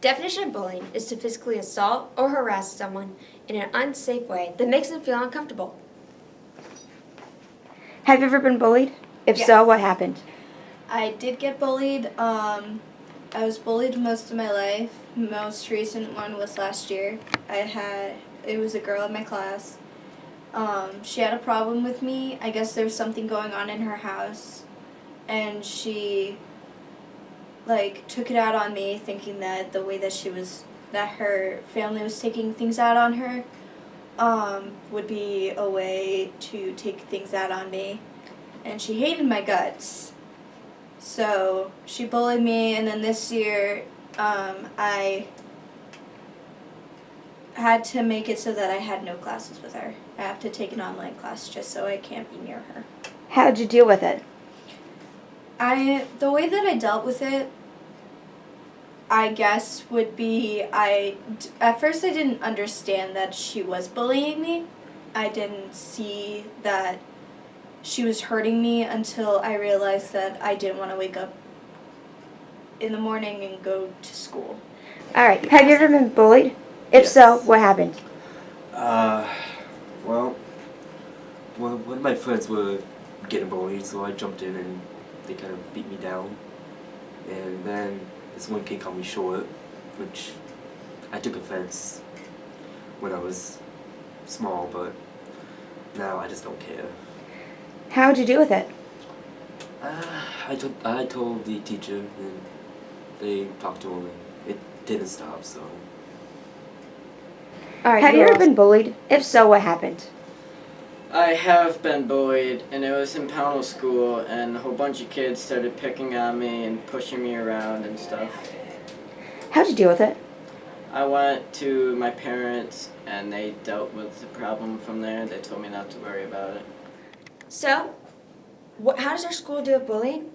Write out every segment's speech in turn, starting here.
Definition of bullying is to physically assault or harass someone in an unsafe way that makes them feel uncomfortable. Have you ever been bullied? If Yes. so, what happened? I did get bullied. I was bullied most of my life. Most recent one was last year. It was a girl in my class. She had a problem with me. I guess there was something going on in her house, and she took it out on me, thinking that the way that her family was taking things out on her would be a way to take things out on me. And she hated my guts. So she bullied me, and then this year I had to make it so that I had no classes with her. I have to take an online class just so I can't be near her. How did you deal with it? The way that I dealt with it, I guess, would be at first I didn't understand that she was bullying me. I didn't see that she was hurting me until I realized that I didn't want to wake up in the morning and go to school. All right. Have you ever been bullied? If so, what happened? Well, one of my friends were getting bullied, so I jumped in and they kind of beat me down. And then this one kid called me short, which I took offense when I was small, but now I just don't care. How did you deal with it? I told the teacher, and they talked to him, and it didn't stop, so. All right. Have you ever been bullied? If so, what happened? I have been bullied, and it was in Pownell School, and a whole bunch of kids started picking on me and pushing me around and stuff. How'd you deal with it? I went to my parents, and they dealt with the problem from there. They told me not to worry about it. So, how does our school deal with bullying?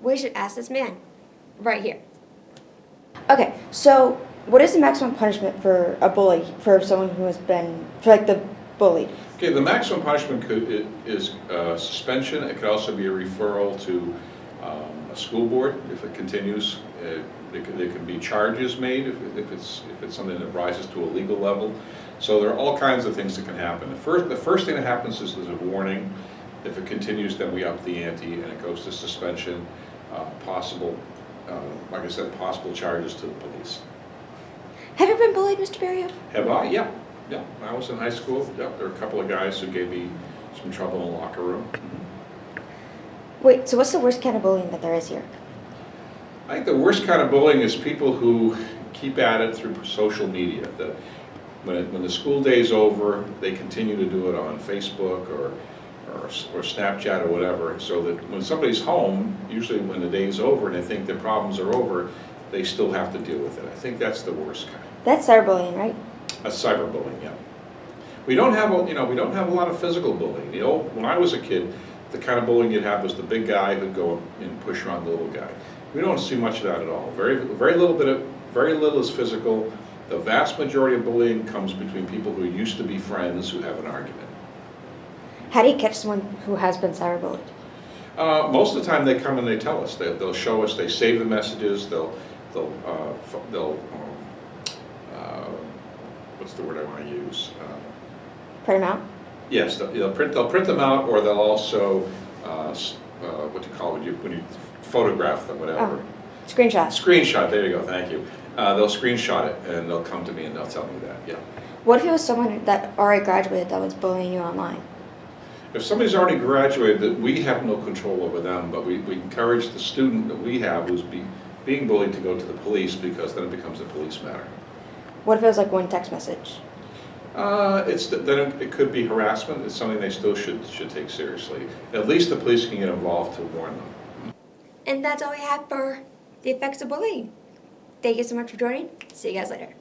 We should ask this man right here. Okay. So, what is the maximum punishment for a bully, for someone who has been, the bullied? Okay, the maximum punishment is suspension. It could also be a referral to a school board if it continues. There can be charges made if it's something that rises to a legal level. So there are all kinds of things that can happen. The first thing that happens is there's a warning. If it continues, then we up the ante and it goes to suspension, possible charges to the police. Have you been bullied, Mr. Barrio? Have I? Yeah. Yeah, when I was in high school, yeah, there were a couple of guys who gave me some trouble in the locker room. Wait, so what's the worst kind of bullying that there is here? I think the worst kind of bullying is people who keep at it through social media. When the school day's over, they continue to do it on Facebook or Snapchat or whatever, so that when somebody's home, usually when the day's over and they think their problems are over, they still have to deal with it. I think that's the worst kind. That's cyberbullying, right? That's cyberbullying, yeah. We don't have a lot of physical bullying. When I was a kid, the kind of bullying you'd have was the big guy who'd go and push around the little guy. We don't see much of that at all. Very little is physical. The vast majority of bullying comes between people who used to be friends who have an argument. How do you catch someone who has been cyberbullied? Most of the time they come and they tell us. They'll show us. They save the messages. They'll what's the word I want to use? Print them out? Yes, they'll print them out, or they'll also what do you call it when you photograph them, whatever. Oh, screenshot. Screenshot. There you go. Thank you. They'll screenshot it and they'll come to me and they'll tell me that. Yeah. What if it was someone that already graduated that was bullying you online? If somebody's already graduated, that we have no control over them, but we encourage the student that we have who's being bullied to go to the police, because then it becomes a police matter. What if it was one text message? Then it could be harassment. It's something they still should take seriously. At least the police can get involved to warn them. And that's all we have for the effects of bullying. Thank you so much for joining. See you guys later.